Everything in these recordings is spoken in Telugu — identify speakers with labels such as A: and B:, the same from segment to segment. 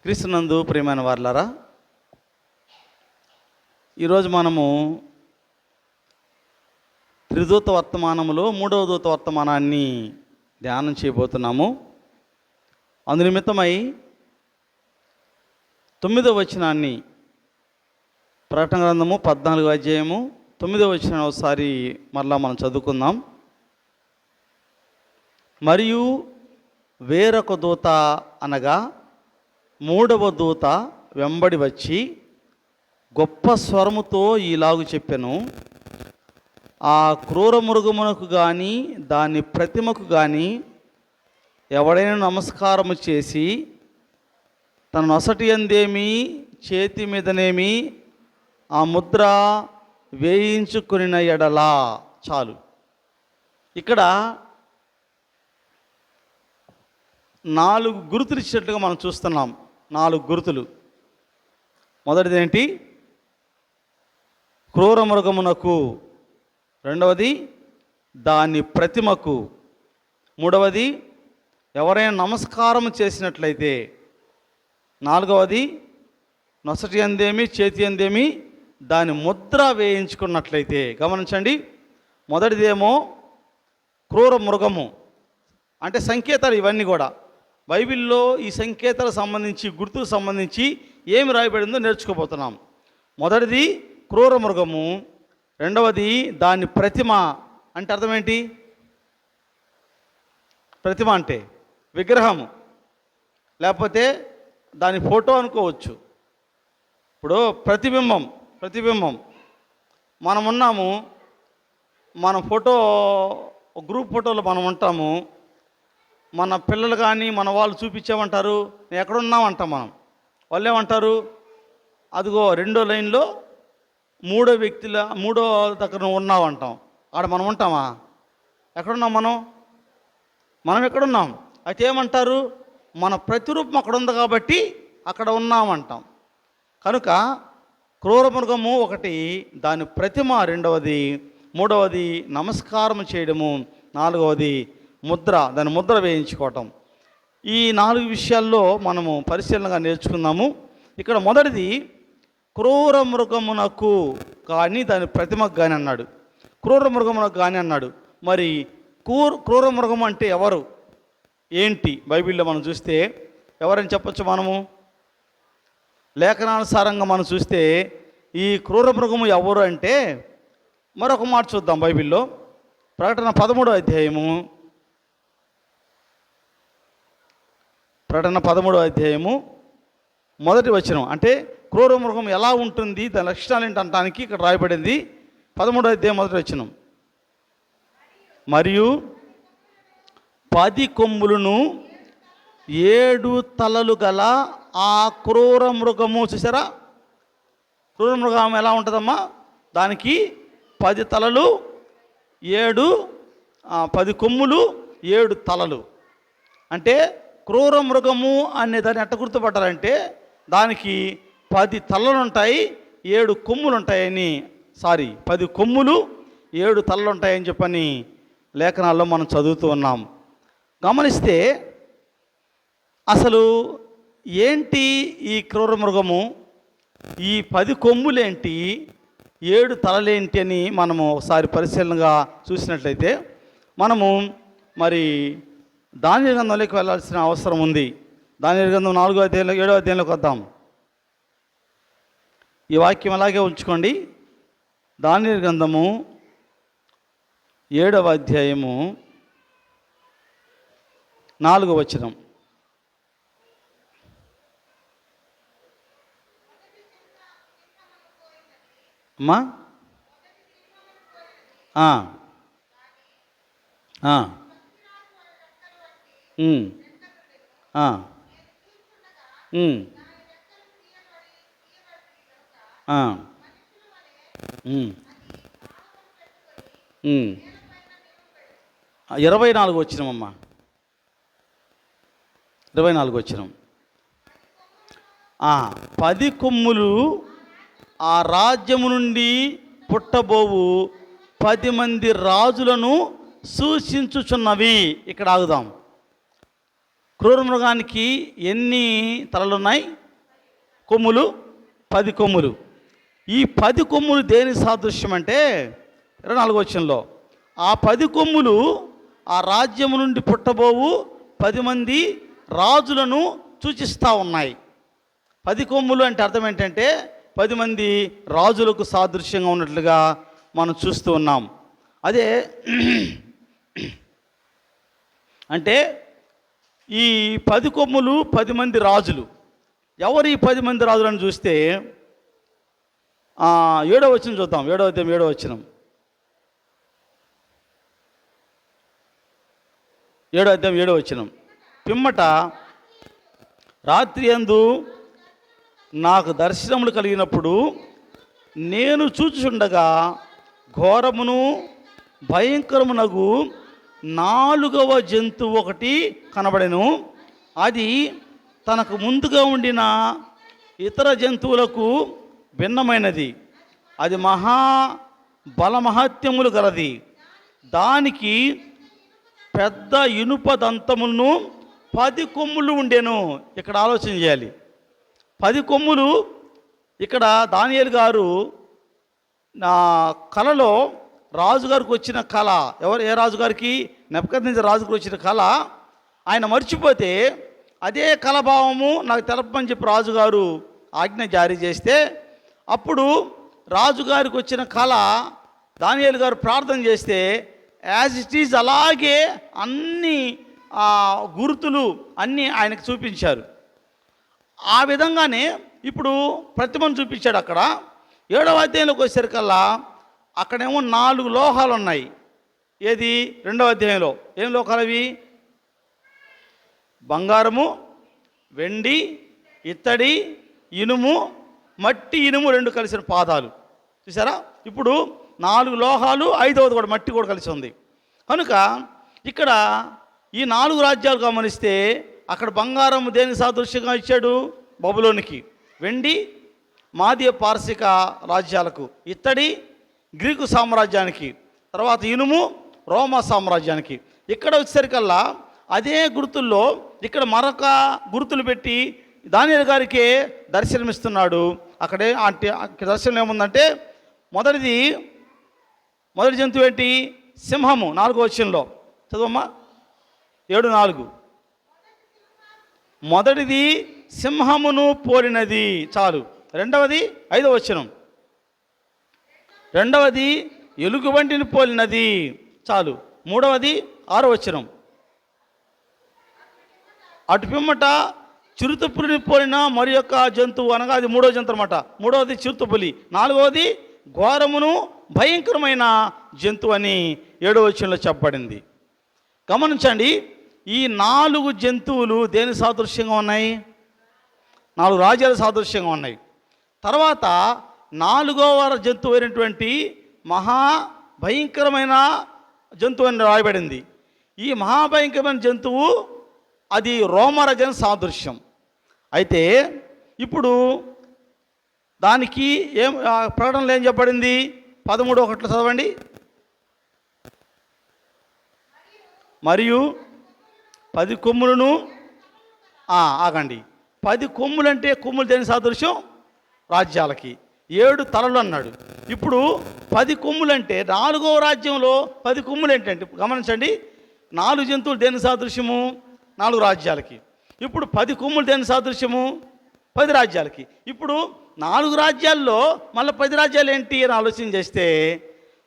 A: క్రీస్తునందు ప్రియమైన వారలారా, ఈరోజు మనము త్రిదూత వర్తమానములో 3వ దూత వర్తమానాన్ని ధ్యానం చేయబోతున్నాము. అందునిమిత్తమై 9వ వచనాన్ని, ప్రకటన గ్రంథము 14వ అధ్యాయము 9వ వచనాన్ని ఒకసారి మరలా మనం చదువుకుందాం. మరియు వేరొక దూత అనగా 3వ దూత వెంబడి వచ్చి గొప్ప స్వరముతో ఈలాగు చెప్పెను, ఆ క్రూర మృగమునకు కానీ దాని ప్రతిమకు కానీ ఎవడైనా నమస్కారము చేసి తన నొసటి యందేమి చేతి మీదనేమి ఆ ముద్ర వేయించుకుని ఎడలా. చాలు. ఇక్కడ 4 గుర్తులు ఇచ్చినట్లుగా మనం చూస్తున్నాం. 4 గుర్తులు. మొదటిది ఏంటి? క్రూర మృగమునకు, రెండవది దాని ప్రతిమకు, మూడవది ఎవరైనా నమస్కారం చేసినట్లయితే, నాలుగవది నొసటి యందేమి చేతి యందేమి దాని ముద్ర వేయించుకున్నట్లయితే. గమనించండి, మొదటిదేమో క్రూర మృగము అంటే సంకేతాలు. ఇవన్నీ కూడా బైబిల్లో ఈ సంకేతాలకు సంబంధించి, గుర్తుకు సంబంధించి ఏమి రాయబడిందో నేర్చుకోబోతున్నాం. మొదటిది క్రూర మృగము, రెండవది దాని ప్రతిమ. అంటే అర్థం ఏంటి? ప్రతిమ అంటే విగ్రహము, లేకపోతే దాని ఫోటో అనుకోవచ్చు. ఇప్పుడు ప్రతిబింబం మనం ఉన్నాము, మన ఫోటో గ్రూప్ ఫోటోలో మనం ఉంటాము. మన పిల్లలు కానీ మన వాళ్ళు చూపించామంటారు, నేను ఎక్కడున్నామంటాం. వాళ్ళు ఏమంటారు? అదిగో 2వ లైన్లో 3వ వ్యక్తిల 3వ దగ్గర ఉన్నామంటాం. ఆడ మనం ఉంటామా? ఎక్కడున్నాం మనం ఎక్కడున్నాం? అయితే ఏమంటారు? మన ప్రతిరూపం అక్కడ ఉంది కాబట్టి అక్కడ ఉన్నామంటాం. కనుక క్రూర మృగము ఒకటి, దాని ప్రతిమ రెండవది, మూడవది నమస్కారం చేయడము, నాలుగవది ముద్ర, దాని ముద్ర వేయించుకోవటం. ఈ 4 విషయాల్లో మనము పరిశీలనగా నేర్చుకుందాము. ఇక్కడ మొదటిది క్రూర మృగమునకు కానీ దాని ప్రతిమకు కానీ అన్నాడు. క్రూర మృగమునకు కానీ అన్నాడు. మరి క్రూర మృగం అంటే ఎవరు, ఏంటి? బైబిల్లో మనం చూస్తే ఎవరని చెప్పచ్చు? మనము లేఖనానుసారంగా మనం చూస్తే ఈ క్రూర మృగము ఎవరు అంటే మరొక మాట చూద్దాం. బైబిల్లో ప్రకటన 13వ అధ్యాయము, ప్రకటన 13వ అధ్యాయము 1వ వచనం. అంటే క్రూర మృగం ఎలా ఉంటుంది, దాని లక్షణాలు ఏంటి అనడానికి ఇక్కడ రాయబడింది. 13వ అధ్యాయం 1వ వచనం. మరియు 10 కొమ్ములను 7 తలలు గల ఆ క్రూర మృగము. చూసారా? క్రూర మృగం ఎలా ఉంటుందమ్మా? దానికి 10 తలలు, 10 కొమ్ములు, 7 తలలు. అంటే క్రూర మృగము అనే దాన్ని ఎట్ట గుర్తుపట్టాలంటే దానికి 10 తలలు ఉంటాయి, 7 కొమ్ములు ఉంటాయని, 10 కొమ్ములు 7 తలలు ఉంటాయని చెప్పని లేఖనాల్లో మనం చదువుతూ ఉన్నాం. గమనిస్తే అసలు ఏంటి ఈ క్రూర మృగము, ఈ 10 కొమ్ములేంటి, 7 తలలేంటి అని మనము ఒకసారి పరిశీలనగా చూసినట్లయితే మనము మరి దానియేలు గ్రంథంలోకి వెళ్ళాల్సిన అవసరం ఉంది. దానియేలు గ్రంథం 4వ అధ్యాయంలో 7వ అధ్యాయంలోకి వద్దాం. ఈ వాక్యం అలాగే ఉంచుకోండి. దానియేలు గ్రంథము 7వ అధ్యాయము 4వ వచనం. అమ్మా ఆ 24 వచ్చినమ్మా, 24 వచ్చినం. 10 కొమ్ములు ఆ రాజ్యము నుండి పుట్టబోవు 10 మంది రాజులను సూచించుచున్నవి. ఇక్కడ ఆగుదాం. క్రూర మృగానికి ఎన్ని తలలున్నాయి? కొమ్ములు 10 కొమ్ములు. ఈ 10 కొమ్ములు దేని సాదృశ్యం అంటే 24వ వచనంలో ఆ 10 కొమ్ములు ఆ రాజ్యము నుండి పుట్టబోవు 10 మంది రాజులను సూచిస్తూ ఉన్నాయి. 10 కొమ్ములు అంటే అర్థం ఏంటంటే 10 మంది రాజులకు సాదృశ్యంగా ఉన్నట్లుగా మనం చూస్తూ ఉన్నాం. అదే అంటే ఈ 10 కొమ్ములు 10 మంది రాజులు. ఎవరు ఈ 10 మంది రాజులను చూస్తే 7వ వచనం చూద్దాం. 7వ అధ్యాయం 7వ వచనం. 7వ అధ్యాయం 7వ వచనం. పిమ్మట రాత్రి యందు నాకు దర్శనములు కలిగినప్పుడు నేను చూచుచుండగా ఘోరమును భయంకరమునగు 4వ జంతువు ఒకటి కనబడెను. అది తనకు ముందుగా ఉండిన ఇతర జంతువులకు భిన్నమైనది. అది మహా బలమహత్యములు గలది. దానికి పెద్ద ఇనుప దంతములను 10 కొమ్ములు ఉండెను. ఇక్కడ ఆలోచన చేయాలి. 10 కొమ్ములు. ఇక్కడ దానియేలు గారు నా కలలో రాజుగారికి వచ్చిన కళ, ఏ రాజుగారికి? నెబుకద్నెజర్ రాజుగారికి వచ్చిన కళ ఆయన మర్చిపోతే అదే కళభావము నాకు తెలపమని చెప్పి రాజుగారు ఆజ్ఞ జారీ చేస్తే అప్పుడు రాజుగారికి వచ్చిన కళ దానియేలు గారు ప్రార్థన చేస్తే యాజ్ ఇట్ ఈజ్ అలాగే అన్ని గుర్తులు అన్నీ ఆయనకు చూపించారు. ఆ విధంగానే ఇప్పుడు ప్రతిమను చూపించాడు. అక్కడ 7వ అధ్యాయంలోకి వచ్చేసరికల్లా అక్కడేమో 4 లోహాలు ఉన్నాయి. ఏది? 2వ అధ్యాయంలో ఏం లోహాలు అవి? బంగారము, వెండి, ఇత్తడి, ఇనుము, మట్టి, ఇనుము 2 కలిసిన పాదాలు. చూసారా? ఇప్పుడు 4 లోహాలు, 5వది కూడా మట్టి కూడా కలిసి ఉంది. కనుక ఇక్కడ ఈ 4 రాజ్యాలు గమనిస్తే అక్కడ బంగారం దేనికి సాదృశ్యంగా ఇచ్చాడు? బబులోనికి. వెండి మాదీయ పారసిక రాజ్యాలకు, ఇత్తడి గ్రీకు సామ్రాజ్యానికి, తర్వాత ఇనుము రోమా సామ్రాజ్యానికి. ఇక్కడ వచ్చేసరికల్లా అదే గుర్తుల్లో ఇక్కడ మరొక గుర్తులు పెట్టి దానియేలు గారికి దర్శనమిస్తున్నాడు. అక్కడే అంటే దర్శనం ఏముందంటే మొదటి జంతువు ఏంటి? సింహము. 4వ వచనంలో చదవమ్మా. 7:4. మొదటిది సింహమును పోలినది. చాలు. రెండవది 5వ వచనం. రెండవది ఎలుగుబంటిని పోలినది. చాలు. మూడవది 6వ వచనం. అటు పిమ్మట చిరుతపులిని పోలిన మరి యొక్క జంతువు, అనగా అది 3వ జంతువు అనమాట. 3వది చిరుతపులి. 4వది ఘోరమును భయంకరమైన జంతువు అని 7వ వచనంలో చెప్పబడింది. గమనించండి, ఈ 4 జంతువులు దేని సాదృశ్యంగా ఉన్నాయి? 4 రాజ్యాల సాదృశ్యంగా ఉన్నాయి. తర్వాత 4వ జంతువు అయినటువంటి మహా భయంకరమైన జంతువు అని రాయబడింది. ఈ మహాభయంకరమైన జంతువు అది రోమరాజ్యం సాదృశ్యం. అయితే ఇప్పుడు దానికి ఏం ప్రకటనలో ఏం చెప్పబడింది? 13:1 చదవండి. మరియు 10 కొమ్ములను ఆగండి. 10 కొమ్ములు అంటే కొమ్ములు దేని సాదృశ్యం? రాజ్యాలకి. 7 తలలు అన్నాడు. ఇప్పుడు 10 కొమ్ములు అంటే 4వ రాజ్యంలో 10 కొమ్ములు ఏంటంటే గమనించండి, 4 జంతువులు దేని సాదృశ్యము? 4 రాజ్యాలకి. ఇప్పుడు 10 కొమ్ములు దేని సాదృశ్యము? 10 రాజ్యాలకి. ఇప్పుడు 4 రాజ్యాల్లో మళ్ళీ 10 రాజ్యాలు ఏంటి అని ఆలోచన చేస్తే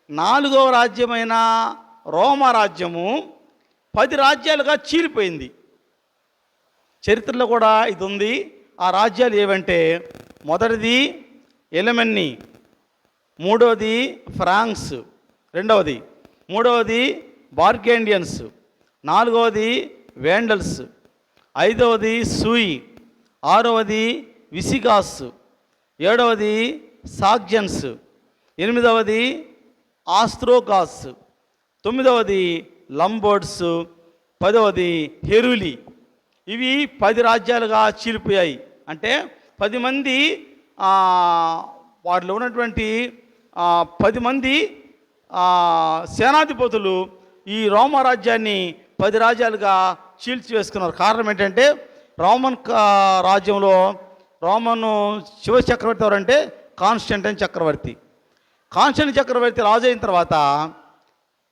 A: 4వ రాజ్యమైన రోమా రాజ్యము 10 రాజ్యాలుగా చీలిపోయింది. చరిత్రలో కూడా ఇది ఉంది. ఆ రాజ్యాలు ఏవంటే మొదటిది ఎలమెన్ని, మూడవది ఫ్రాంక్స్, రెండవది, మూడవది బార్గేండియన్స్, 4వది వేండల్స్, 5వది సూయి, 6వది విసిగాస్, 7వది సాగ్జన్స్, 8వది ఆస్ట్రోగాస్, 9వది లంబోర్డ్స్, 10వది హెరులి. ఇవి 10 రాజ్యాలుగా చీలిపోయాయి. అంటే 10 మంది వాటిలో ఉన్నటువంటి 10 మంది సేనాధిపతులు ఈ రోమా రాజ్యాన్ని 10 రాజ్యాలుగా చీల్చి వేసుకున్నారు. కారణం ఏంటంటే రాజ్యంలో రోమను చివరి చక్రవర్తి ఎవరంటే కాన్స్టంటైన్ చక్రవర్తి. కాన్స్టంటైన్ చక్రవర్తి రాజు అయిన తర్వాత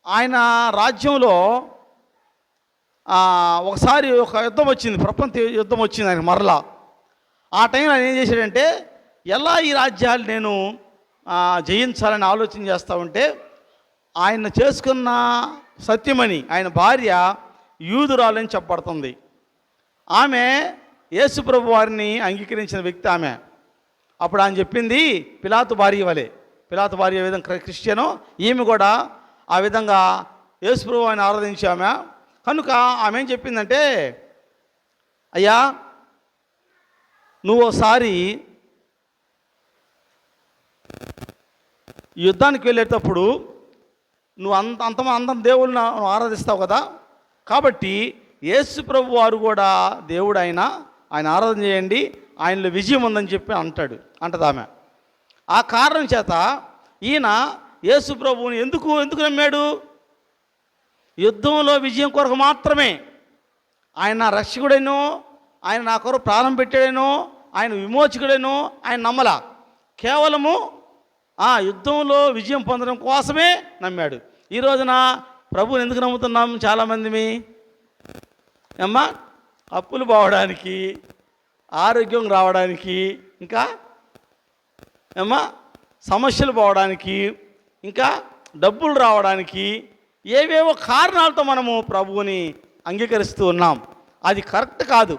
A: ఆయన రాజ్యంలో ఒకసారి ఒక యుద్ధం వచ్చింది, ప్రపంచ యుద్ధం వచ్చింది ఆయన మరలా. ఆ టైంలో ఆయన ఏం చేశాడంటే, ఎలా ఈ రాజ్యాలు నేను జయించాలని ఆలోచన చేస్తూ ఉంటే, ఆయన చేసుకున్న సత్యమణి ఆయన భార్య యూదురాలని చెప్పబడుతుంది. ఆమె యేసు ప్రభు వారిని అంగీకరించిన వ్యక్తి ఆమె. అప్పుడు ఆయన చెప్పింది పిలాతు భార్య వలె, పిలాతు భార్య ఏ విధంగా క్రిస్టియనో ఈమె కూడా ఆ విధంగా యేసు ప్రభు వారిని ఆరాధించి ఆమె. కనుక ఆమె ఏం చెప్పిందంటే, అయ్యా నువ్వు ఒకసారి యుద్ధానికి వెళ్ళేటప్పుడు నువ్వు అంత దేవుళ్ళని ఆరాధిస్తావు కదా, కాబట్టి యేసు ప్రభు వారు కూడా దేవుడు ఆయన ఆరాధన చేయండి, ఆయనలో విజయం ఉందని చెప్పి అంటది ఆమె. ఆ కారణం చేత ఈయన యేసు ప్రభువుని ఎందుకు నమ్మాడు? యుద్ధంలో విజయం కొరకు మాత్రమే. ఆయన రక్షకుడేనో, ఆయన నా కొరకు ప్రాణం పెట్టాడేనో, ఆయన విమోచకుడేనో ఆయన నమ్మలా. కేవలము యుద్ధంలో విజయం పొందడం కోసమే నమ్మాడు. ఈ రోజున ప్రభువుని ఎందుకు నమ్ముతున్నాం చాలామంది? అమ్మా అప్పులు పోవడానికి, ఆరోగ్యం రావడానికి, ఇంకా అమ్మా సమస్యలు పోవడానికి, ఇంకా డబ్బులు రావడానికి, ఏవేవో కారణాలతో మనము ప్రభువుని అంగీకరిస్తూ ఉన్నాం. అది కరెక్ట్ కాదు.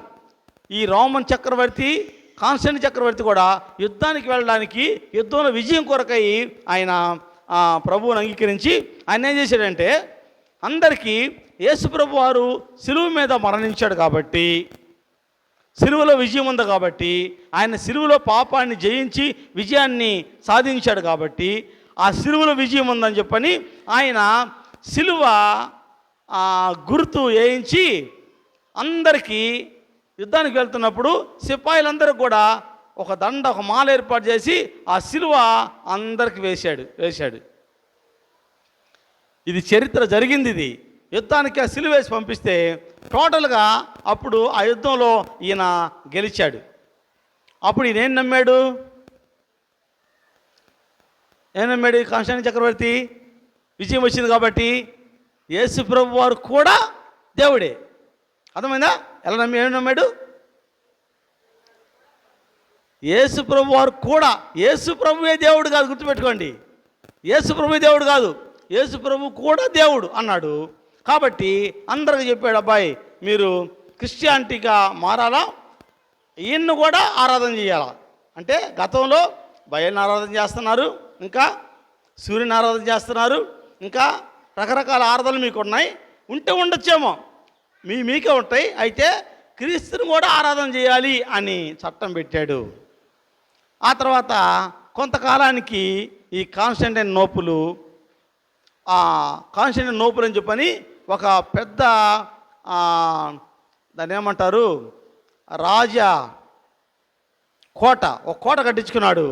A: ఈ రోమన్ చక్రవర్తి కాన్స్టంటైన్ చక్రవర్తి కూడా యుద్ధానికి వెళ్ళడానికి, యుద్ధంలో విజయం కొరకై ఆయన ప్రభువుని అంగీకరించి ఆయన ఏం చేశాడంటే, అందరికీ యేసు ప్రభు వారు సిలువ మీద మరణించాడు కాబట్టి, సిలువలో విజయం ఉంది కాబట్టి, ఆయన సిలువలో పాపాన్ని జయించి విజయాన్ని సాధించాడు కాబట్టి, ఆ సిలువలో విజయం ఉందని చెప్పని ఆయన సిలువ గుర్తు వేయించి అందరికీ యుద్ధానికి వెళ్తున్నప్పుడు సిపాయిలందరూ కూడా ఒక మాల ఏర్పాటు చేసి ఆ సిలువ అందరికి వేశాడు. ఇది చరిత్ర జరిగింది. ఇది యుద్ధానికి ఆ సిలువ వేసి పంపిస్తే టోటల్గా అప్పుడు ఆ యుద్ధంలో ఈయన గెలిచాడు. అప్పుడు ఈయన ఏం నమ్మాడు? కాన్స్టంటైన్ చక్రవర్తి విజయం వచ్చింది కాబట్టి యేసు ప్రభు వారు కూడా దేవుడే. అర్థమైందా? ఏం నమ్మాడు? యేసు ప్రభు వారు కూడా, యేసు ప్రభువే దేవుడు కాదు, గుర్తుపెట్టుకోండి. యేసు ప్రభువే దేవుడు కాదు, యేసు ప్రభు కూడా దేవుడు అన్నాడు. కాబట్టి అందరికి చెప్పాడు, అబ్బాయి మీరు క్రిస్టియానిటీగా మారాలా, ఈయన్ను కూడా ఆరాధన చేయాలా. అంటే గతంలో బయలుని ఆరాధన చేస్తున్నారు, ఇంకా సూర్యుని ఆరాధన చేస్తున్నారు, ఇంకా రకరకాల ఆరాధనలు మీకు ఉన్నాయి, ఉండొచ్చేమో మీకే ఉంటాయి. అయితే క్రీస్తుని కూడా ఆరాధన చేయాలి అని చట్టం పెట్టాడు. ఆ తర్వాత కొంతకాలానికి ఈ కాన్స్టంటైన్ నోపులు అని చెప్పని ఒక పెద్ద దాన్ని ఏమంటారు రాజా కోట, ఒక కోట కట్టించుకున్నాడు.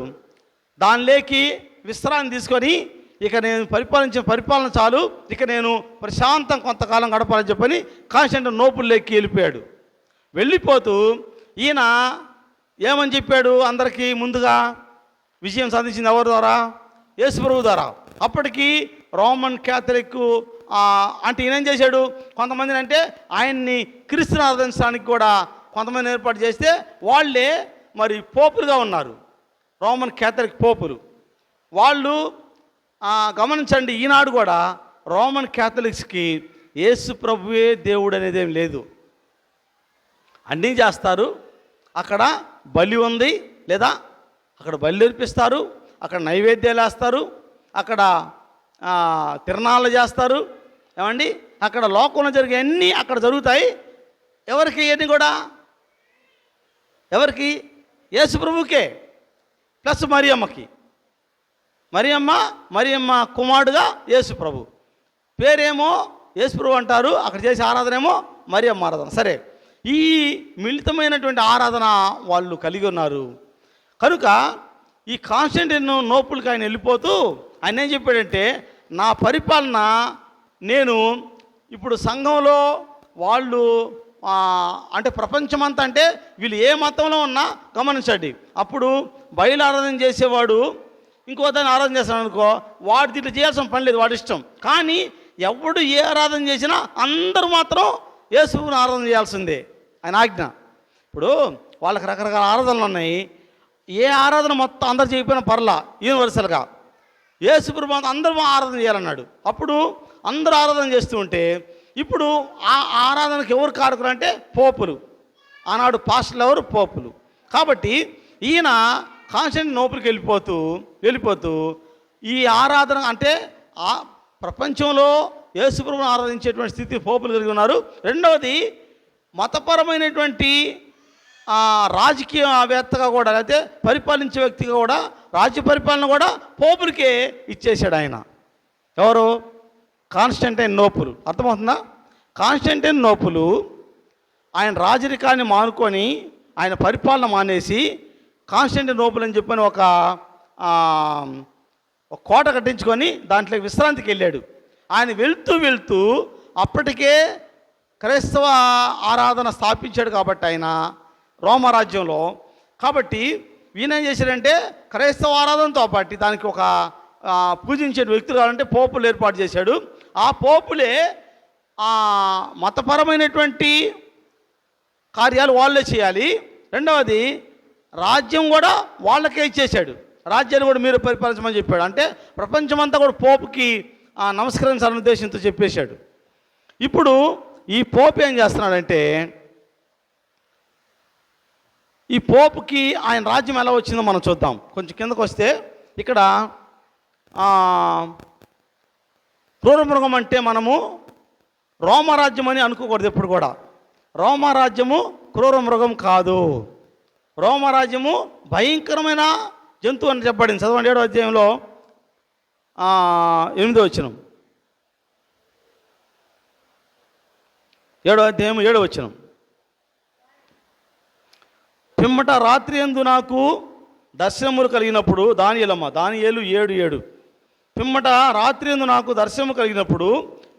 A: దానిలోకి విశ్రాంతి తీసుకొని ఇక నేను పరిపాలన చాలు, ఇక నేను ప్రశాంతం కొంతకాలం గడపాలని చెప్పని కాన్స్టంటైన్ నోపుల్లోకి వెళ్ళిపోయాడు. వెళ్ళిపోతూ ఈయన ఏమని చెప్పాడు? అందరికీ ముందుగా విజయం సాధించింది ఎవరి ద్వారా? యేసు ప్రభు ద్వారా. అప్పటికి రోమన్ క్యాథలిక్ అంటే ఈయన ఏం చేశాడు? కొంతమందిని అంటే ఆయన్ని క్రీస్తుని ఆరాధించడానికి కూడా కొంతమంది ఏర్పాటు చేస్తే వాళ్ళే మరి పోపులుగా ఉన్నారు, రోమన్ క్యాథలిక్ పోపులు. వాళ్ళు గమనించండి, ఈనాడు కూడా రోమన్ క్యాథలిక్స్కి యేసు ప్రభువే దేవుడు అనేది ఏం లేదు. అన్నీ చేస్తారు, అక్కడ బలి ఉంది, లేదా అక్కడ బలి నేర్పిస్తారు, అక్కడ నైవేద్యాలు వేస్తారు, అక్కడ తిరణాలు చేస్తారు, ఏమండి అక్కడ లోకంలో జరిగే అన్నీ అక్కడ జరుగుతాయి. ఎవరికి ఇవన్నీ కూడా? ఎవరికి? యేసు ప్రభువుకే, ప్లస్ మరియమ్మ కుమారుడుగా యేసు ప్రభు. పేరేమో యేసు ప్రభు అంటారు, అక్కడ చేసే ఆరాధన ఏమో మరియమ్మ ఆరాధన. సరే, ఈ మిళితమైనటువంటి ఆరాధన వాళ్ళు కలిగి ఉన్నారు. కనుక ఈ కాన్స్టంటైన్ నోపులకి ఆయన వెళ్ళిపోతూ ఆయన ఏం చెప్పాడంటే, నా పరిపాలన నేను ఇప్పుడు సంఘంలో వాళ్ళు అంటే ప్రపంచమంతా అంటే వీళ్ళు ఏ మతంలో ఉన్నా గమనించండి. అప్పుడు బయలు ఆరాధన చేసేవాడు ఇంకో దాన్ని ఆరాధన చేస్తాడు అనుకో, వాడు దీంట్లో చేయాల్సిన పని లేదు, వాడి ఇష్టం. కానీ ఎవడు ఏ ఆరాధన చేసినా అందరూ మాత్రం యేసుని ఆరాధన చేయాల్సిందే, ఆయన ఆజ్ఞ. ఇప్పుడు వాళ్ళకి రకరకాల ఆరాధనలు ఉన్నాయి. ఏ ఆరాధన మొత్తం అందరు చేయకపోయినా పర్లా, యూనివర్సల్గా యేసు ప్రభువు అందరూ ఆరాధన చేయాలన్నాడు. అప్పుడు అందరూ ఆరాధన చేస్తూ ఉంటే ఇప్పుడు ఆ ఆరాధనకు ఎవరు కారకులు అంటే పోపులు. ఆనాడు పాస్టర్లు ఎవరు? పోపులు. కాబట్టి ఈయన కాన్స్టాంటినోపుల్కి వెళ్ళిపోతూ ఈ ఆరాధన అంటే ఆ ప్రపంచంలో యేసు ప్రభువును ఆరాధించేటువంటి స్థితి పోపులు కలిగి ఉన్నారు. రెండవది మతపరమైనటువంటి రాజకీయవేత్తగా కూడా, అయితే పరిపాలించే వ్యక్తిగా కూడా, రాజ్య పరిపాలన కూడా పోపులకే ఇచ్చేశాడు ఆయన. ఎవరు? కాన్స్టాంటినోపుల్. అర్థమవుతుందా? కాన్స్టాంటినోపుల్ ఆయన రాజరికాన్ని మానుకొని ఆయన పరిపాలన మానేసి కాన్స్టాంటినోపుల్ అని చెప్పని ఒక కోట కట్టించుకొని దాంట్లో విశ్రాంతికి వెళ్ళాడు. ఆయన వెళ్తూ అప్పటికే క్రైస్తవ ఆరాధన స్థాపించాడు కాబట్టి ఆయన రోమరాజ్యంలో. కాబట్టి ఈయన ఏం చేశాడంటే క్రైస్తవ ఆరాధనతో పాటు దానికి ఒక పూజించే వ్యక్తులు కావాలంటే పోపులు ఏర్పాటు చేశాడు. ఆ పోపులే మతపరమైనటువంటి కార్యాలు వాళ్ళే చేయాలి. రెండవది రాజ్యం కూడా వాళ్ళకే ఇచ్చేశాడు. రాజ్యాన్ని కూడా మీరు పరిపాలించమని చెప్పాడు. అంటే ప్రపంచమంతా కూడా పోపుకి నమస్కరించాలనే ఉద్దేశంతో చెప్పేశాడు. ఇప్పుడు ఈ పోపు ఏం చేస్తున్నాడంటే, ఈ పోపుకి ఆయన రాజ్యం ఎలా వచ్చిందో మనం చూద్దాం. కొంచెం కిందకు వస్తే ఇక్కడ క్రూరమృగం అంటే మనము రోమరాజ్యం అని అనుకోకూడదు ఎప్పుడు కూడా. రోమరాజ్యము క్రూరమృగం కాదు. రోమరాజ్యము భయంకరమైన జంతువు అని చెప్పబడింది. చదవండి 7వ అధ్యాయంలో 8వ వచనం. 7వ అధ్యాయం 7వ వచనం. పిమ్మట రాత్రి యందు నాకు దర్శనములు కలిగినప్పుడు, దానియేలు 7:7. పిమ్మట రాత్రి యందు నాకు దర్శనము కలిగినప్పుడు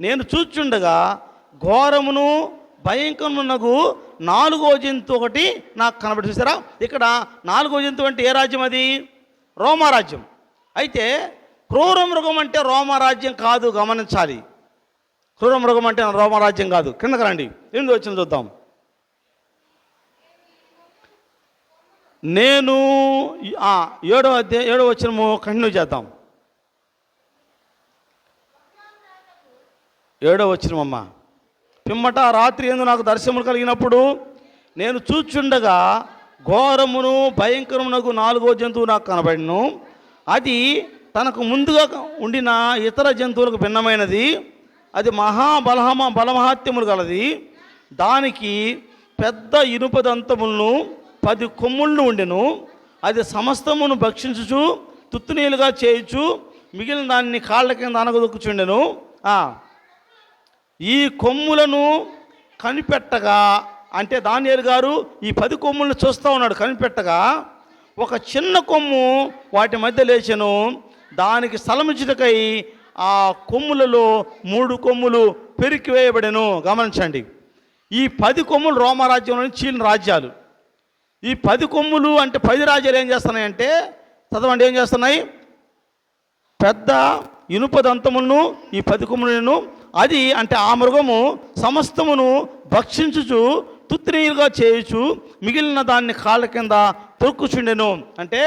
A: నేను చూచుండగా ఘోరమును భయంకరమునగు 4వ జంతువు ఒకటి నాకు కనబడి. చూసారా, ఇక్కడ 4వ జంతువు అంటే ఏ రాజ్యం? అది రోమరాజ్యం. అయితే క్రూరమృగం అంటే రోమరాజ్యం కాదు, గమనించాలి. క్రూరమృగం అంటే రోమరాజ్యం కాదు. కిందకి రండి, 8వ వచనం చూద్దాం. నేను 7వ వచనము కంటిన్యూ చేద్దాం. 7వ వచనం అమ్మ. పిమ్మట రాత్రి యందు నాకు దర్శనములు కలిగినప్పుడు నేను చూచుండగా ఘోరమును భయంకరమునకు 4వ జంతువు నాకు కనబడిను. అది తనకు ముందుగా ఉండిన ఇతర జంతువులకు భిన్నమైనది. అది బలమహాత్యములు గలది. దానికి పెద్ద ఇనుప దంతములను 10 కొమ్ములను ఉండెను. అది సమస్తమును భక్షించుచు తుత్తునీలుగా చేయుచు మిగిలిన దాన్ని కాళ్ళ కింద అనగదొక్కుచుండెను. ఈ కొమ్ములను కనిపెట్టగా, అంటే దానియేలు గారు ఈ 10 కొమ్ములను చూస్తూ ఉన్నాడు. కనిపెట్టగా ఒక చిన్న కొమ్ము వాటి మధ్య లేచెను. దానికి స్థలమిచ్చుటకై ఆ కొమ్ములలో 3 కొమ్ములు పెరికివేయబడెను. గమనించండి, ఈ 10 కొమ్ములు రోమరాజ్యంలోని చీలిన రాజ్యాలు. ఈ 10 కొమ్ములు అంటే 10 రాజ్యాలు ఏం చేస్తున్నాయంటే, చదవండి, ఏం చేస్తున్నాయి? పెద్ద ఇనుప దంతములను ఈ 10 కొమ్ములను, అది అంటే ఆ మృగము సమస్తమును భక్షించుచు తుత్తునీలుగా చేయుచు మిగిలిన దాన్ని కాళ్ళ కింద తొక్కుచుండెను. అంటే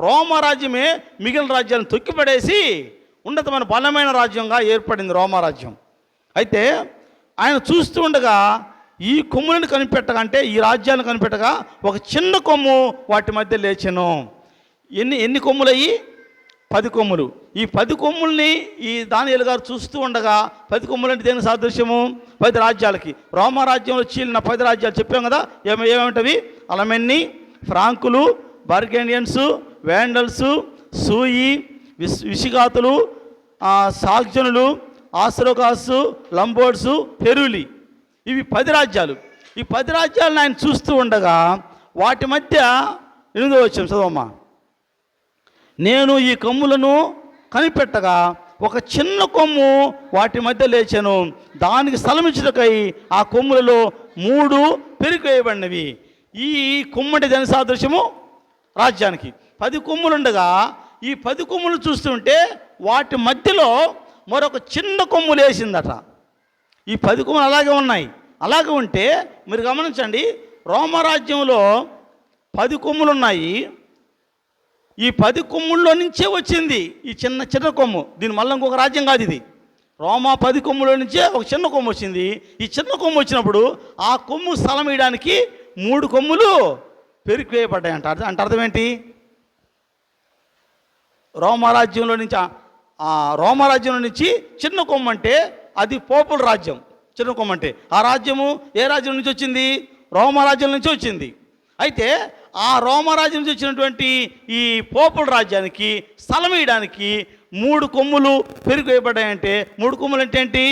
A: రోమరాజ్యమే మిగిలిన రాజ్యాలను తొక్కిపడేసి ఉన్నతమైన బలమైన రాజ్యంగా ఏర్పడింది రోమరాజ్యం. అయితే ఆయన చూస్తూ ఉండగా ఈ కొమ్ములను కనిపెట్టగా, అంటే ఈ రాజ్యాలను కనిపెట్టగా ఒక చిన్న కొమ్ము వాటి మధ్య లేచెను. ఎన్ని కొమ్ములు అయ్యి? 10 కొమ్ములు. ఈ 10 కొమ్ముల్ని ఈ దానియేలు గారు చూస్తూ ఉండగా, 10 కొమ్ములు అంటే దేనికి సాదృశ్యము? 10 రాజ్యాలకి. రోమరాజ్యంలో చీలిన 10 రాజ్యాలు చెప్పాం కదా. ఏమేమిటవి? అలమెన్ని, ఫ్రాంకులు, బర్గేనియన్స్, వేండల్స్, సూయి, విషిగాతులు, సాగ్జనులు, ఆస్ట్రోగాసు, లంబోర్డ్స్, పెరులి. ఇవి 10 రాజ్యాలు. ఈ 10 రాజ్యాలను ఆయన చూస్తూ ఉండగా వాటి మధ్య 8వ వచనం చదవమ్మా. నేను ఈ కొమ్ములను కనిపెట్టగా ఒక చిన్న కొమ్ము వాటి మధ్య లేచెను, దానికి స్థలమిచ్చుటకై ఆ కొమ్ములలో 3 పెరికివేయబడినవి. ఈ కొమ్మటి దాని సాదృశ్యము రాజ్యానికి. 10 కొమ్ములుండగా ఈ 10 కొమ్ములు చూస్తుంటే వాటి మధ్యలో మరొక చిన్న కొమ్ము లేచిందట. ఈ 10 కొమ్ములు అలాగే ఉన్నాయి. అలాగే ఉంటే మీరు గమనించండి, రోమరాజ్యంలో 10 కొమ్ములు ఉన్నాయి. ఈ 10 కొమ్ముల్లో నుంచే వచ్చింది ఈ చిన్న చిన్న కొమ్ము. దీని మళ్ళీ ఇంకొక రాజ్యం కాదు ఇది. రోమా 10 కొమ్ముల నుంచే ఒక చిన్న కొమ్ము వచ్చింది. ఈ చిన్న కొమ్ము వచ్చినప్పుడు ఆ కొమ్ము స్థలం వేయడానికి 3 కొమ్ములు పెరికివేయబడ్డాయంట. అంటే అర్థం ఏంటి? రోమరాజ్యంలో నుంచి చిన్న కొమ్ము అంటే అది పోపుల రాజ్యం. చిన్న కొమ్ము అంటే ఆ రాజ్యము ఏ రాజ్యం నుంచి వచ్చింది? రోమరాజ్యం నుంచి వచ్చింది. అయితే ఆ రోమరాజ్యం నుంచి వచ్చినటువంటి ఈ పోపుల రాజ్యానికి స్థలం వేయడానికి 3 కొమ్ములు పెరిగివేయబడ్డాయంటే 3 కొమ్ములు అంటే ఏంటి?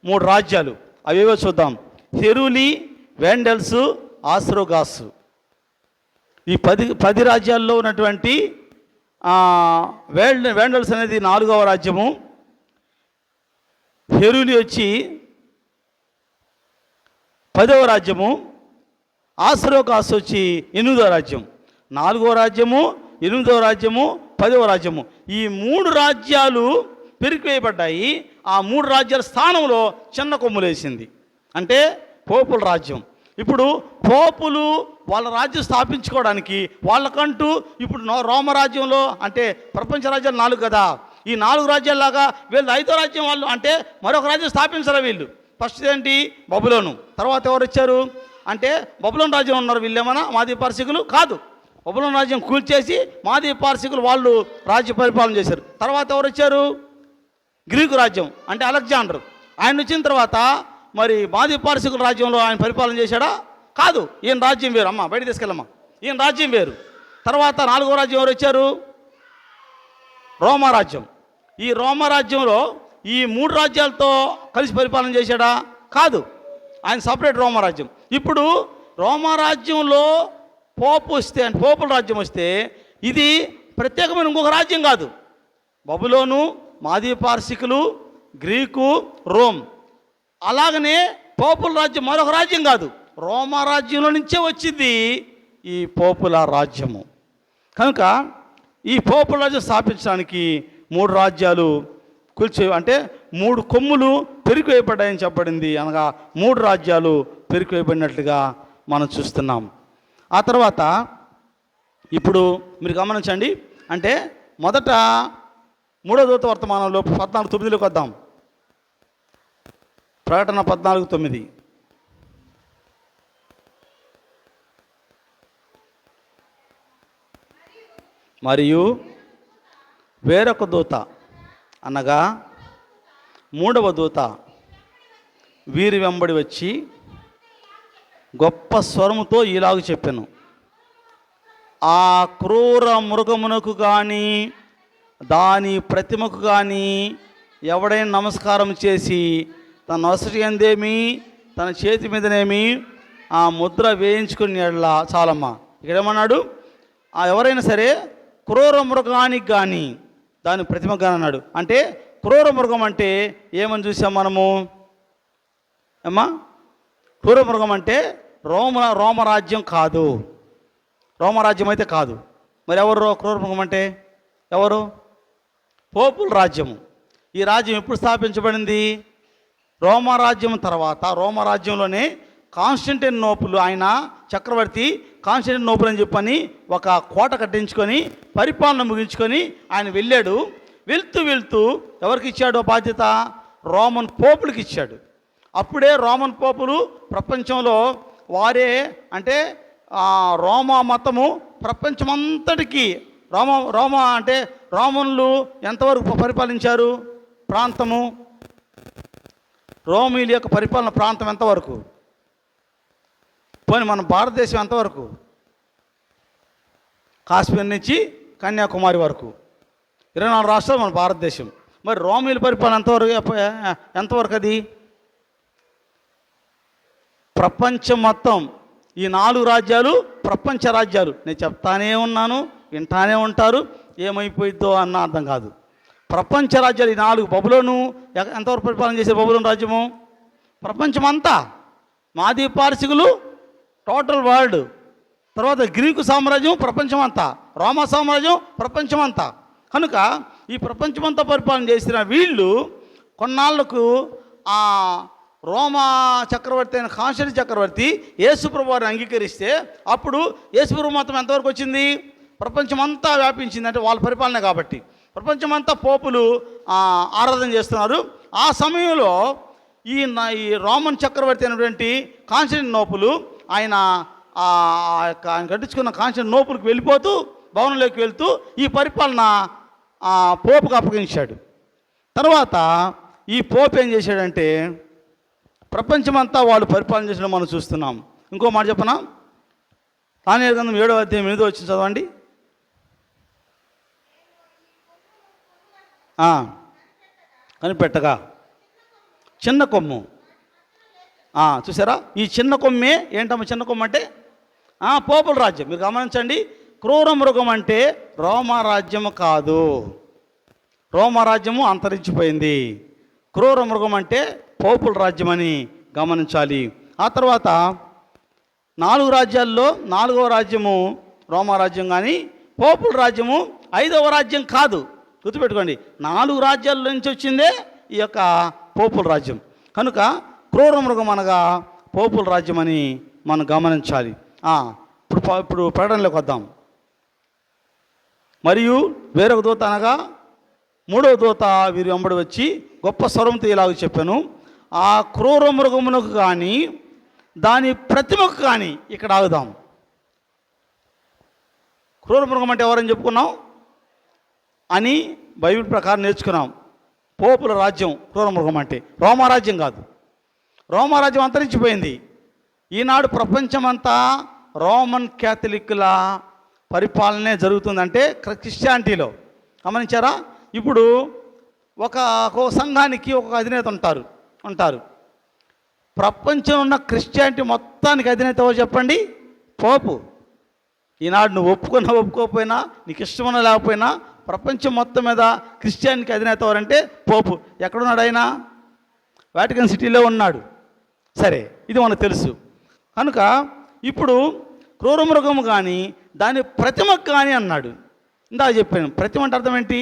A: 3 రాజ్యాలు. అవేవో చూద్దాం. హెరూలి, వేండల్స్, ఆస్రోగాస్. ఈ 10 రాజ్యాల్లో ఉన్నటువంటి వేండల్స్ అనేది 4వ రాజ్యము. హెరూలి వచ్చి 10వ రాజ్యము. ఆస్రోగాస్ వచ్చి 8వ రాజ్యం. 4వ రాజ్యము, 8వ రాజ్యము, 10వ రాజ్యము. ఈ 3 రాజ్యాలు పెరికివేయబడ్డాయి. ఆ 3 రాజ్యాల స్థానంలో చిన్న కొమ్ములేసింది, అంటే పోపుల రాజ్యం. ఇప్పుడు పోపులు వాళ్ళ రాజ్యం స్థాపించుకోవడానికి వాళ్ళకంటూ ఇప్పుడు రోమరాజ్యంలో అంటే ప్రపంచ రాజ్యాలు 4 కదా. ఈ 4 రాజ్యాల్లాగా వీళ్ళు 5వ రాజ్యం వాళ్ళు అంటే మరొక రాజ్యం స్థాపించరా వీళ్ళు. ఫస్ట్ ఏంటి? బబులోను. తర్వాత ఎవరు వచ్చారు అంటే బబులోను రాజ్యం ఉన్నారు. వీళ్ళు ఏమన్నా మాదీ పార్శికులు కాదు. బబులోను రాజ్యం కూల్చేసి మాదీ పార్శికులు వాళ్ళు రాజ్య పరిపాలన చేశారు. తర్వాత ఎవరు వచ్చారు? గ్రీకు రాజ్యం అంటే అలెగ్జాండర్. ఆయన వచ్చిన తర్వాత మరి మాదీ పార్శికుల రాజ్యంలో ఆయన పరిపాలన చేశాడా? కాదు. ఈయన రాజ్యం వేరు. అమ్మ బయట తీసుకెళ్ళమ్మా. ఈయన రాజ్యం వేరు. తర్వాత 4వ రాజ్యం ఎవరు వచ్చారు? రోమరాజ్యం. ఈ రోమరాజ్యంలో ఈ 3 రాజ్యాలతో కలిసి పరిపాలన చేశాడా? కాదు. ఆయన సపరేట్ రోమరాజ్యం. ఇప్పుడు రోమరాజ్యంలో పోపు వస్తే అంటే పోపుల రాజ్యం వస్తే ఇది ప్రత్యేకమైన ఇంకొక రాజ్యం కాదు. బబులోను, మాదీ పార్శికులు, గ్రీకు, రోమ్. అలాగనే పోపుల రాజ్యం మరొక రాజ్యం కాదు. రోమరాజ్యంలో నుంచే వచ్చింది ఈ పోపుల రాజ్యము. కనుక ఈ పోపుల రాజ్యం స్థాపించడానికి 3 రాజ్యాలు అంటే 3 కొమ్ములు పెరికివేయబడ్డాయని చెప్పబడింది. అనగా 3 రాజ్యాలు పెరికివేయబడినట్లుగా మనం చూస్తున్నాం. ఆ తర్వాత ఇప్పుడు మీరు గమనించండి, అంటే మొదట 3వ దూత వర్తమానంలో 14:9 వద్దాం. ప్రకటన 14:9. మరియు వేరొక దూత అనగా 3వ దూత వీరి వెంబడి వచ్చి గొప్ప స్వరముతో ఇలాగ చెప్పెను, ఆ క్రూర మృగమునకు కానీ దాని ప్రతిమకు కానీ ఎవడైనా నమస్కారం చేసి తన నొసటి అందేమి తన చేతి మీదనేమి ఆ ముద్ర వేయించుకుని ఎడలా చాలమ్మా. ఇక్కడ ఏమన్నాడు? ఎవరైనా సరే క్రూర మృగానికి కానీ దాని ప్రతిమకు కానీ అన్నాడు. అంటే క్రూర మృగం అంటే ఏమని చూసాం మనము అమ్మా? క్రూర మృగం అంటే రోమరాజ్యం కాదు. రోమరాజ్యం అయితే కాదు. మరి ఎవరు క్రూర మృగం అంటే? ఎవరు? పోపుల రాజ్యము. ఈ రాజ్యం ఎప్పుడు స్థాపించబడింది? రోమరాజ్యం తర్వాత. రోమరాజ్యంలోనే కాన్స్టంటినోపుల్ ఆయన చక్రవర్తి కాన్స్టంటినోపుల్ అని చెప్పని ఒక కోట కట్టించుకొని పరిపాలన ముగించుకొని ఆయన వెళ్ళాడు. వెళ్తూ ఎవరికి ఇచ్చాడో బాధ్యత? రోమన్ పోపులకి ఇచ్చాడు. అప్పుడే రోమన్ పోపులు ప్రపంచంలో వారే అంటే రోమా మతము ప్రపంచమంతటికి రోమా అంటే రోమన్లు ఎంతవరకు పరిపాలించారు? ప్రాంతము రోమీల యొక్క పరిపాలన ప్రాంతం ఎంతవరకు? పోనీ మన భారతదేశం ఎంతవరకు? కాశ్మీర్ నుంచి కన్యాకుమారి వరకు 24 రాష్ట్రాలు మన భారతదేశం. మరి రోమీల పరిపాలన ఎంతవరకు అది? ప్రపంచం మొత్తం. ఈ 4 రాజ్యాలు ప్రపంచ రాజ్యాలు. నేను చెప్తానే ఉన్నాను, వింటానే ఉంటారు, ఏమైపోయిద్దో అన్న అర్థం కాదు. ప్రపంచ రాజ్యాలు ఈ 4 బబులోను ఎంతవరకు పరిపాలన చేసే బబులోను రాజ్యము? ప్రపంచమంతా. మాది పారసికులు టోటల్ వరల్డ్. తర్వాత గ్రీకు సామ్రాజ్యం ప్రపంచమంతా, రోమా సామ్రాజ్యం ప్రపంచమంతా. కనుక ఈ ప్రపంచమంతా పరిపాలన చేసిన వీళ్ళు కొన్నాళ్లకు ఆ రోమా చక్రవర్తి అయిన కాన్స్టంటైన్ చక్రవర్తి యేసుప్రభు వారిని అంగీకరిస్తే అప్పుడు యేసుప్రభు మతం ఎంతవరకు వచ్చింది? ప్రపంచమంతా వ్యాపించింది. అంటే వాళ్ళ పరిపాలన కాబట్టి ప్రపంచమంతా పోపులు ఆరాధన చేస్తున్నారు. ఆ సమయంలో ఈ రోమన్ చక్రవర్తి అయినటువంటి కాన్స్టంటినోపులు ఆయన కట్టించుకున్న కాన్స్టంటినోపులకు వెళ్ళిపోతూ భవనంలోకి వెళ్తూ ఈ పరిపాలన పోపుకు అప్పగించాడు. తర్వాత ఈ పోపు ఏం చేశాడంటే ప్రపంచమంతా వాళ్ళు పరిపాలన చేసిన మనం చూస్తున్నాం. ఇంకో మాట చెప్పనా? దానియేలు గ్రంథం 7వ అధ్యాయం 8వ వచనం చదవండి. కనిపెట్టగా చిన్న కొమ్ము. చూసారా? ఈ చిన్న కొమ్మే ఏంటమ్మా? చిన్న కొమ్ము అంటే పోపుల రాజ్యం. మీరు గమనించండి, క్రూర మృగం అంటే రోమా రాజ్యము కాదు. రోమా రాజ్యము అంతరించిపోయింది. క్రూర మృగం అంటే పోపుల రాజ్యం అని గమనించాలి. ఆ తర్వాత 4 రాజ్యాల్లో 4వ రాజ్యము రోమా రాజ్యం, కానీ పోపుల రాజ్యము 5వ రాజ్యం కాదు. గుర్తుపెట్టుకోండి, 4 రాజ్యాల నుంచి వచ్చిందే ఈ యొక్క పోపుల రాజ్యం. కనుక క్రూర మృగం అనగా పోపుల రాజ్యం అని మనం గమనించాలి. ఇప్పుడు ప్రకటనలోకి వద్దాం. మరియు వేరొక దూత అనగా 3వ దూత వీరి వెంబడి వచ్చి గొప్ప స్వరంతో ఇలాగ చెప్పాను, ఆ క్రూర మృగమునకు కానీ దాని ప్రతిమకు కానీ. ఇక్కడ ఆగుదాం. క్రూర మృగం అంటే ఎవరని చెప్పుకున్నాం అని బైబిల్ ప్రకారం నేర్చుకున్నాం. పోపుల రాజ్యం క్రూర మృగం అంటే. రోమా రాజ్యం కాదు. రోమా రాజ్యం అంతరించిపోయింది. ఈనాడు ప్రపంచమంతా రోమన్ క్యాథలిక్ల పరిపాలనే జరుగుతుందంటే క్రిస్టియానిటీలో. గమనించారా? ఇప్పుడు ఒక సంఘానికి ఒక అధినేత ఉంటారు. ప్రపంచంలో ఉన్న క్రిస్టియానిటీ మొత్తానికి అధినేత ఎవరు చెప్పండి? పోపు. ఈనాడు నువ్వు ఒప్పుకోకపోయినా, నీకు ఇష్టమన్నా లేకపోయినా, ప్రపంచం మొత్తం మీద క్రిస్టియానికి అధినేత ఎవరంటే పోపు. ఎక్కడున్నాడు ఆయన? వాటికన్ సిటీలో ఉన్నాడు. సరే, ఇది మనకు తెలుసు. కనుక ఇప్పుడు క్రూర మృగము కానీ దాని ప్రతిమకు కానీ అన్నాడు. ఇందాక చెప్పాను. ప్రతిమ అంటే అర్థం ఏంటి?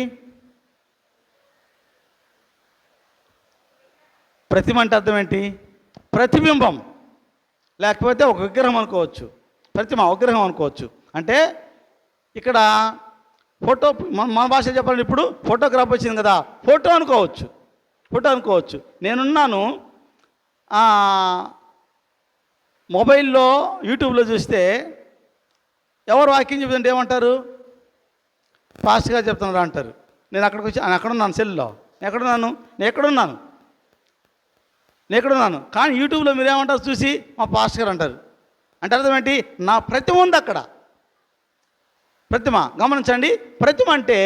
A: ప్రతిమ అంటే అర్థం ఏంటి? ప్రతిబింబం, లేకపోతే ఒక విగ్రహం అనుకోవచ్చు. ప్రతిమ విగ్రహం అనుకోవచ్చు. అంటే ఇక్కడ ఫోటో, మన భాష చెప్పాలంటే ఇప్పుడు ఫోటోగ్రాఫ్ వచ్చింది కదా, ఫోటో అనుకోవచ్చు. నేనున్నాను మొబైల్లో యూట్యూబ్లో చూస్తే ఎవరు వాక్యం చెప్తుంటే ఏమంటారు? ఫాస్ట్గా చెప్తున్నారు అంటారు. నేను అక్కడికి వచ్చి అక్కడున్నాను, సెల్లో నేను ఎక్కడున్నాను. కానీ యూట్యూబ్లో మీరేమంటారు చూసి మా పాస్టర్ గారు అంటారు. అంటే అర్థం ఏంటి? నా ప్రతిమ ఉంది అక్కడ. ప్రతిమ గమనించండి. ప్రతిమ అంటే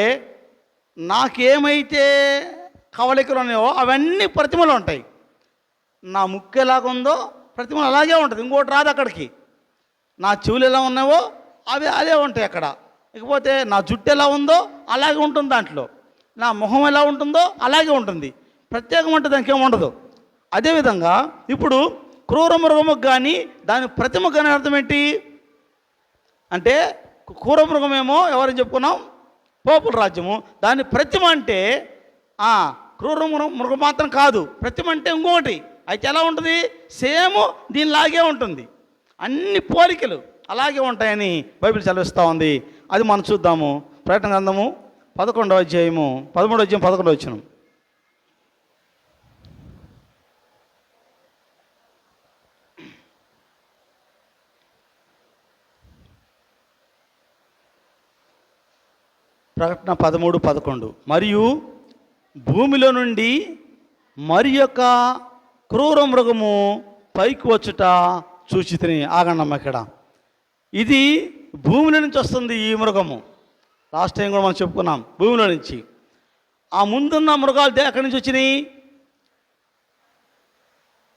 A: నాకేమైతే కవలికలు ఉన్నాయో అవన్నీ ప్రతిమలో ఉంటాయి. నా ముక్కు ఎలాగుందో ప్రతిమలు అలాగే ఉంటుంది, ఇంకోటి రాదు అక్కడికి. నా చెవులు ఎలా ఉన్నాయో అదే ఉంటాయి అక్కడ. ఇకపోతే నా జుట్టు ఎలా ఉందో అలాగే ఉంటుంది దాంట్లో. నా మొహం ఎలా ఉంటుందో అలాగే ఉంటుంది. ప్రత్యేకం అంటే దానికి ఏముండదు. అదేవిధంగా ఇప్పుడు క్రూర మృగముకు కానీ దాని ప్రతిమకు కానీ అర్థం ఏంటి అంటే, క్రూర మృగమేమో ఎవరని చెప్పుకున్నాం? పోపుల రాజ్యము. దాని ప్రతిమ అంటే క్రూర మృగం మాత్రం కాదు, ప్రతిమ అంటే ఇంకోటి. అయితే ఎలా ఉంటుంది? సేమ్ దీనిలాగే ఉంటుంది. అన్ని పోలికలు అలాగే ఉంటాయని బైబిల్ చదివిస్తూ ఉంది. అది మనం చూద్దాము. ప్రకటన గ్రంథము 11వ అధ్యాయము 13వ అధ్యాయం 11వ వచనం. ప్రకటన 13:11. మరియు భూమిలో నుండి మరి యొక్క క్రూర మృగము పైకి వచ్చుట చూచితిని. ఆగండమ్మ, ఇక్కడ ఇది భూమిలో నుంచి వస్తుంది ఈ మృగము. లాస్ట్ టైం కూడా మనం చెప్పుకున్నాం, భూమిలో నుంచి. ఆ ముందున్న మృగాలు ఎక్కడి నుంచి వచ్చినాయి?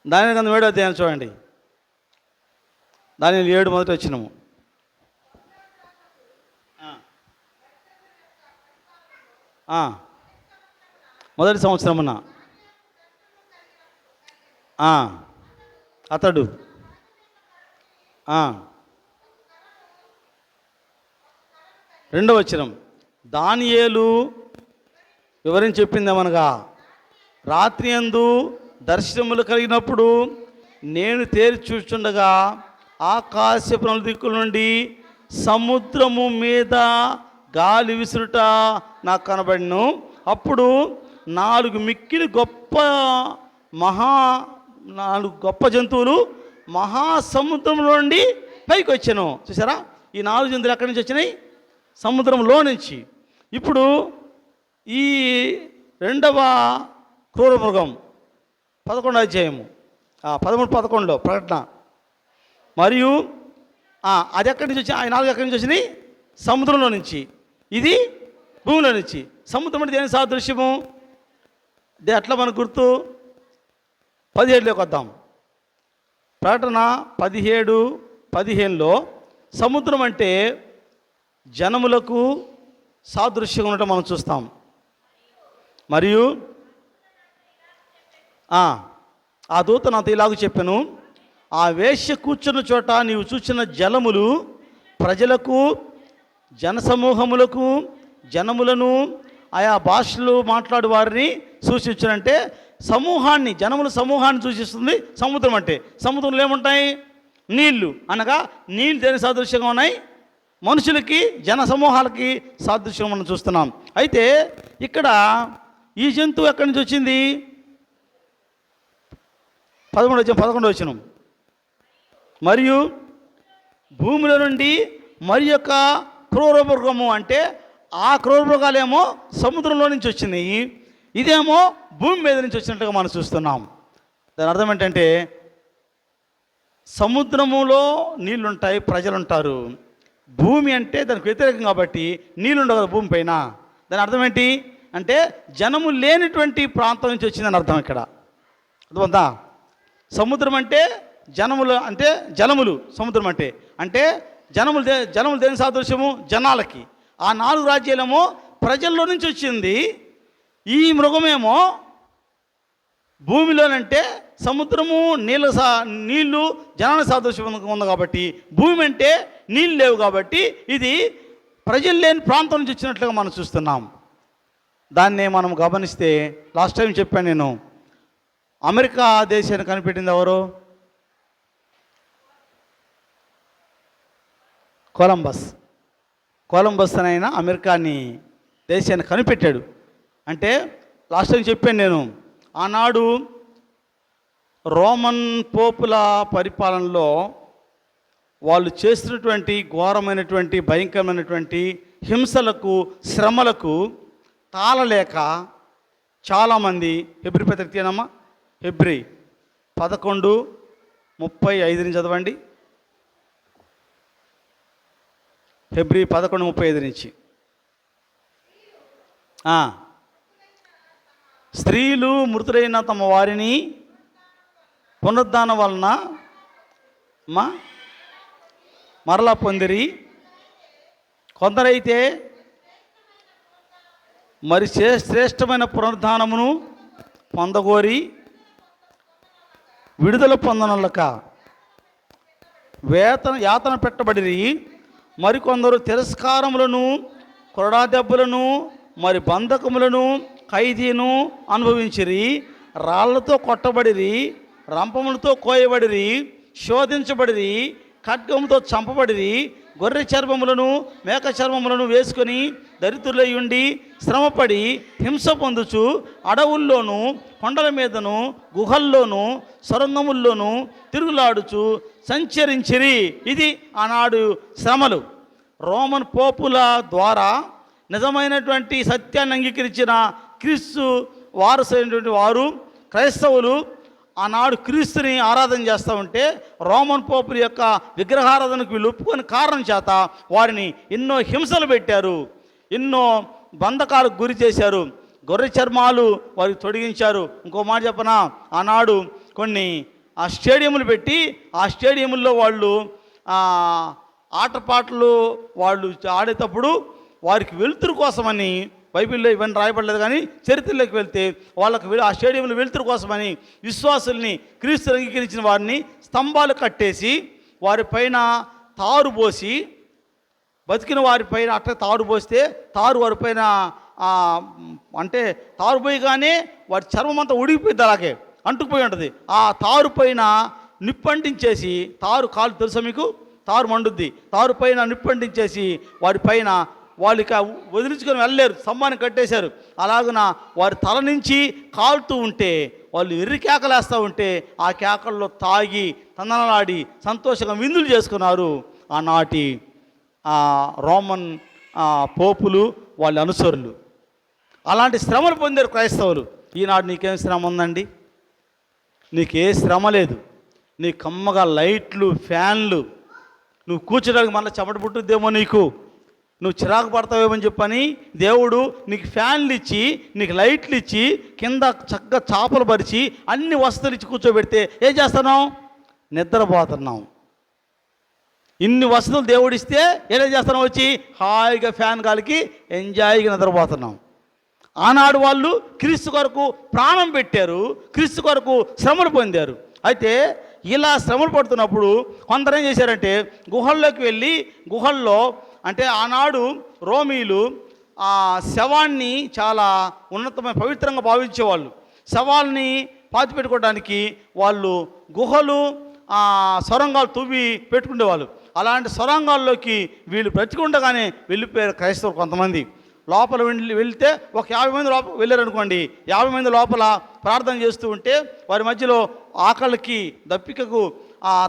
A: దానియేలు గ్రంథం 7వ అధ్యాయం చూడండి. దానియేలు 7 మొదటి వచ్చినాము. మొదటి సంవత్సరమున అతడు రెండవ వచనం, దానియేలు వివరించి చెప్పిందేమనగా, రాత్రి యందు దర్శనములు కలిగినప్పుడు నేను తేరి చూస్తుండగా ఆకాశపు నలుదిక్కుల నుండి సముద్రము మీద గాలి విసురుట నాకు కనబడిను. అప్పుడు 4 మిక్కిలి గొప్ప జంతువులు మహాసముద్రంలో నుండి పైకి వచ్చాను. చూసారా, ఈ 4 జంతువులు ఎక్కడి నుంచి వచ్చినాయి? సముద్రంలో నుంచి. ఇప్పుడు ఈ రెండవ క్రూర మృగం 11వ అధ్యాయము 13-11 ప్రకటన. మరియు అది ఎక్కడి నుంచి వచ్చి, ఆ 4 ఎక్కడి నుంచి వచ్చినాయి? సముద్రంలో నుంచి. ఇది భూమిలో నుంచి. సముద్రం అంటే దేని సాదృశ్యము? అట్లా మనకు గుర్తు 17లోకి వద్దాం. ప్రకటన 17-15లో సముద్రం అంటే జనములకు సాదృశ్యంగా ఉండటం మనం చూస్తాం. మరియు ఆ దూత నాతో ఇలాగ చెప్పాను, ఆ వేశ్య కూర్చున్న చోట నీవు చూచిన జలములు ప్రజలకు, జనసమూహములకు, జనములను, ఆయా భాషలు మాట్లాడు వారిని సూచించారంటే సమూహాన్ని, జనముల సమూహాన్ని సూచిస్తుంది సముద్రం అంటే. సముద్రంలో ఏముంటాయి? నీళ్లు. అనగా నీళ్ళు దేని సాదృశ్యంగా ఉన్నాయి? మనుషులకి, జన సమూహాలకి సాదృశ్యం మనం చూస్తున్నాం. అయితే ఇక్కడ ఈ జంతువు ఎక్కడి నుంచి వచ్చింది? 11 వచనం, మరియు భూమిలో నుండి మరి యొక్క క్రూర మృగము అంటే ఆ క్రూర మృగాలేమో సముద్రంలో నుంచి వచ్చినాయి, ఇదేమో భూమి మీద నుంచి వచ్చినట్టుగా మనం చూస్తున్నాం. దాని అర్థం ఏంటంటే సముద్రములో నీళ్ళుంటాయి, ప్రజలు ఉంటారు. భూమి అంటే దానికి వ్యతిరేకం కాబట్టి నీళ్ళు ఉండవు కదా భూమి పైన. దాని అర్థం ఏంటి అంటే జనము లేనిటువంటి ప్రాంతం నుంచి వచ్చిందని అర్థం. ఇక్కడ అర్థమవుతుందా? సముద్రం అంటే జనములు, అంటే జలములు. సముద్రం అంటే జనములు దేని సాదృశ్యము? జనాలకి. ఆ 4 రాజ్యాలేమో ప్రజల్లో నుంచి వచ్చింది. ఈ మృగమేమో భూమిలోనంటే సముద్రము నీళ్లు జనాల సాదృశ్యం ఉంది కాబట్టి, భూమి అంటే నీళ్ళు లేవు కాబట్టి ఇది ప్రజలు లేని ప్రాంతం నుంచి వచ్చినట్లుగా మనం చూస్తున్నాం. దాన్నే మనం గమనిస్తే, లాస్ట్ టైం చెప్పాను నేను, అమెరికా దేశాన్ని కనిపెట్టింది ఎవరు? కొలంబస్ అయినా అమెరికాని దేశాన్ని కనిపెట్టాడు. అంటే లాస్ట్ టైం చెప్పాను నేను, ఆనాడు రోమన్ పోపుల పరిపాలనలో వాళ్ళు చేసినటువంటి ఘోరమైనటువంటి, భయంకరమైనటువంటి హింసలకు, శ్రమలకు తాళలేక చాలామంది, హెబ్రీ పత్రిక తీయనమ్మా, హెబ్రీ 11:35 చదవండి. హెబ్రీ 11:35 నుంచి, స్త్రీలు మృతులైన తమ వారిని పునరుద్ధానం వలన మరలా పొందిరి. కొందరైతే మరి శ్రేష్టమైన పునరుద్ధానమును పొందగోరి విడుదల పొందనలక యాతన పెట్టబడిరి. మరికొందరు తిరస్కారములను, కొరడా దెబ్బలను, మరి బంధకములను, ఖైదీను అనుభవించిరి. రాళ్లతో కొట్టబడిరి, రంపములతో కోయబడిరి, శోధించబడిరి, ఖడ్గముతో చంపబడిరి. గొర్రె చర్మములను, మేక చర్మములను వేసుకొని దరిద్రులై ఉండి శ్రమపడి హింస పొందుచు అడవుల్లోనూ, కొండల మీదను, గుహల్లోనూ, సొరంగముల్లోనూ తిరుగులాడుచు సంచరించిరి. ఇది ఆనాడు శ్రమలు. రోమన్ పోపుల ద్వారా నిజమైనటువంటి సత్యాన్ని అంగీకరించిన క్రీస్తు వారసైనటువంటి వారు, క్రైస్తవులు, ఆనాడు క్రీస్తుని ఆరాధన చేస్తూ ఉంటే రోమన్ పోపుల యొక్క విగ్రహారాధనకు వీళ్ళు ఒప్పుకొని కారణం చేత వారిని ఎన్నో హింసలు పెట్టారు, ఎన్నో బంధకాలకు గురి చేశారు, గొర్రె చర్మాలు వారికి తొడిగించారు. ఇంకో మాట చెప్పనా, ఆనాడు కొన్ని స్టేడియంలు పెట్టి ఆ స్టేడియంలో వాళ్ళు ఆటపాటలు వాళ్ళు ఆడేటప్పుడు వారికి వెలుతురు కోసమని బైబిల్లో ఇవన్నీ రాయబడలేదు, కానీ చరిత్రలోకి వెళ్తే వాళ్ళకు ఆ స్టేడియంలో వెలుతురు కోసమని విశ్వాసుల్ని, క్రీస్తు అంగీకరించిన వారిని స్తంభాలు కట్టేసి వారిపైన తారు పోసి, బతికిన వారిపైన అట్లా తారు పోస్తే తారు వారిపైన అంటే తారు పోయిగానే వారి చర్మం అంతా ఉడిగిపోయింది, అలాగే అంటుకుపోయి ఉంటుంది. ఆ తారు పైన నిప్పంటించేసి, తారు కాలు తెలుసా మీకు, తారు మండుద్ది, తారు పైన నిప్పంటించేసి వారిపైన వాళ్ళకి వదిలించుకొని వెళ్ళలేరు, స్తంభాన్ని కట్టేశారు. అలాగున వారి తల నుంచి కాలుతూ ఉంటే వాళ్ళు ఎర్రి కేకలేస్తూ ఉంటే ఆ కేకల్లో తాగి తందనలాడి సంతోషంగా విందులు చేసుకున్నారు ఆనాటి రోమన్ పోపులు, వాళ్ళ అనుసరులు. అలాంటి శ్రమలు పొందారు క్రైస్తవులు. ఈనాడు నీకేం శ్రమ ఉందండి? నీకే శ్రమ లేదు. నీ కమ్మగా లైట్లు, ఫ్యాన్లు, నువ్వు కూర్చోడానికి మళ్ళీ చెమట పుట్టుద్దేమో, నువ్వు చిరాకు పడతావేమని చెప్పని దేవుడు నీకు ఫ్యాన్లు ఇచ్చి, నీకు లైట్లు ఇచ్చి, కింద చక్కగా చాపలు పరిచి అన్ని వసతులు ఇచ్చి కూర్చోబెడితే ఏం చేస్తున్నావు? నిద్రపోతున్నావు. ఇన్ని వసతులు దేవుడిస్తే ఏం చేస్తున్నావు? వచ్చి హాయిగా ఫ్యాన్ గాలికి ఎంజాయ్గా నిద్రపోతున్నాం. ఆనాడు వాళ్ళు క్రీస్తు కొరకు ప్రాణం పెట్టారు, క్రీస్తు కొరకు శ్రమలు పొందారు. అయితే ఇలా శ్రమలు పడుతున్నప్పుడు కొందరు ఏం చేశారంటే గుహల్లోకి వెళ్ళి, గుహల్లో అంటే ఆనాడు రోమీలు శవాన్ని చాలా ఉన్నతమైన పవిత్రంగా భావించేవాళ్ళు. శవాల్ని పాతిపెట్టుకోవడానికి వాళ్ళు గుహలు, సొరంగాలు తవ్వి పెట్టుకునేవాళ్ళు. అలాంటి సొరంగాల్లోకి వీళ్ళు బ్రతికుండగానే వెళ్ళిపోయారు క్రైస్తవులు కొంతమంది. లోపల వెళ్తే ఒక 50 మంది లోపల వెళ్ళారనుకోండి, 50 మంది లోపల ప్రార్థన చేస్తూ ఉంటే వారి మధ్యలో ఆకలికి, దప్పికకు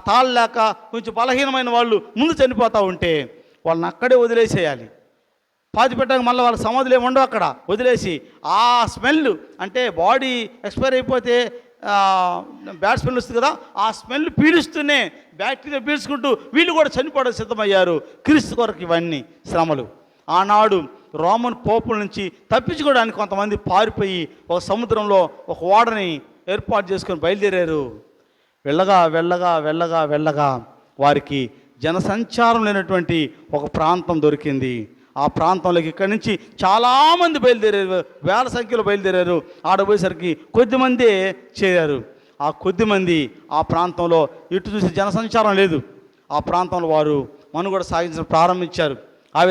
A: తాళలేక కొంచెం బలహీనమైన వాళ్ళు ముందు చనిపోతూ ఉంటే వాళ్ళని అక్కడే వదిలేసేయాలి. పాతి పెట్టడానికి మళ్ళీ వాళ్ళ సమాధులు ఏమి ఉండవు, అక్కడ వదిలేసి ఆ స్మెల్, అంటే బాడీ ఎక్స్పైర్ అయిపోతే బ్యాడ్ స్మెల్ వస్తుంది కదా, ఆ స్మెల్ పీలుస్తూనే బ్యాక్టీరియా పీల్చుకుంటూ వీళ్ళు కూడా చనిపోవడం సిద్ధమయ్యారు క్రీస్తు కొరకు. ఇవన్నీ శ్రమలు. ఆనాడు రోమన్ పోపుల నుంచి తప్పించుకోవడానికి కొంతమంది పారిపోయి ఒక సముద్రంలో ఒక ఓడని ఏర్పాటు చేసుకొని బయలుదేరారు. వెళ్ళగా వెళ్ళగా వెళ్ళగా వెళ్ళగా వారికి జనసంచారం లేనటువంటి ఒక ప్రాంతం దొరికింది. ఆ ప్రాంతంలోకి ఇక్కడి నుంచి చాలామంది బయలుదేరారు, వేల సంఖ్యలో బయలుదేరారు. ఆడపోయేసరికి కొద్దిమందే చేరారు. ఆ కొద్దిమంది ఆ ప్రాంతంలో ఇటు చూసి జనసంచారం లేదు. ఆ ప్రాంతంలో వారు మనుగడ సాగించడం ప్రారంభించారు. ఆ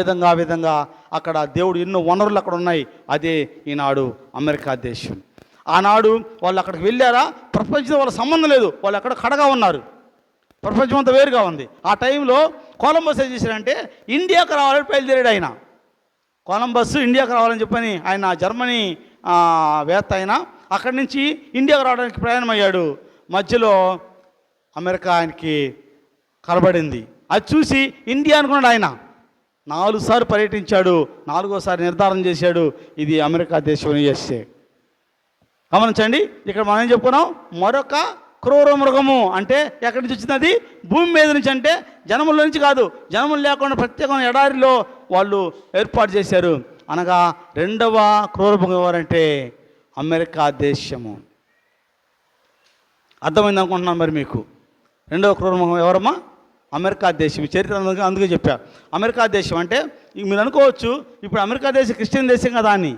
A: విధంగా అక్కడ దేవుడు ఎన్నో వనరులు అక్కడ ఉన్నాయి. అదే ఈనాడు అమెరికా దేశం. ఆనాడు వాళ్ళు అక్కడికి వెళ్ళారా, ప్రపంచంతో వాళ్ళ సంబంధం లేదు, వాళ్ళు అక్కడ కడగా ఉన్నారు, ప్రపంచం అంతా వేరుగా ఉంది. ఆ టైంలో కొలంబస్ ఏం చేశారంటే ఇండియాకు రావాలని బయలుదేరాడు ఆయన. కొలంబస్ ఇండియాకు రావాలని చెప్పని ఆయన జర్మనీ వేత్త అయినా అక్కడి నుంచి ఇండియాకు రావడానికి ప్రయాణమయ్యాడు. మధ్యలో అమెరికా ఆయనకి కనబడింది. అది చూసి ఇండియా అనుకున్నాడు ఆయన. 4 సార్లు పర్యటించాడు, 4వసారి నిర్ధారణ చేశాడు ఇది అమెరికా దేశం USA. గమనించండి, ఇక్కడ మనం ఏం చెప్పుకున్నాం? మరొక క్రూర మృగము అంటే ఎక్కడి నుంచి వచ్చింది? అది భూమి మీద నుంచి, అంటే జనముల నుంచి కాదు, జనములు లేకుండా ప్రత్యేకమైన ఎడారిలో వాళ్ళు ఏర్పాటు చేశారు. అనగా రెండవ క్రూర మృగం ఎవరంటే అమెరికా దేశము. అర్థమైంది అనుకుంటున్నాను మరి మీకు. రెండవ క్రూర మృగం ఎవరమ్మా? అమెరికా దేశం. చరిత్ర అందుకే చెప్పా. అమెరికా దేశం అంటే మీరు అనుకోవచ్చు ఇప్పుడు అమెరికా దేశం క్రిస్టియన్ దేశం కదా అని.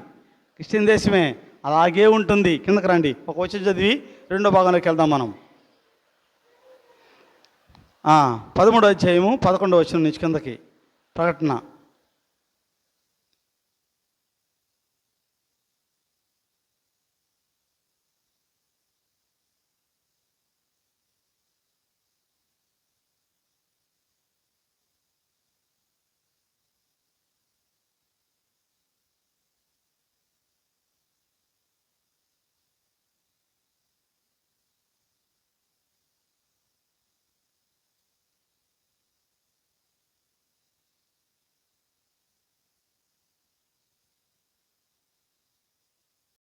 A: క్రిస్టియన్ దేశమే, అలాగే ఉంటుంది. కిందకి రండి, ఒక వచనం చదివి 2వ భాగంలోకి వెళ్దాం మనం. 13వ అధ్యాయము 11వ వచనం నుంచి కిందకి. ప్రకటన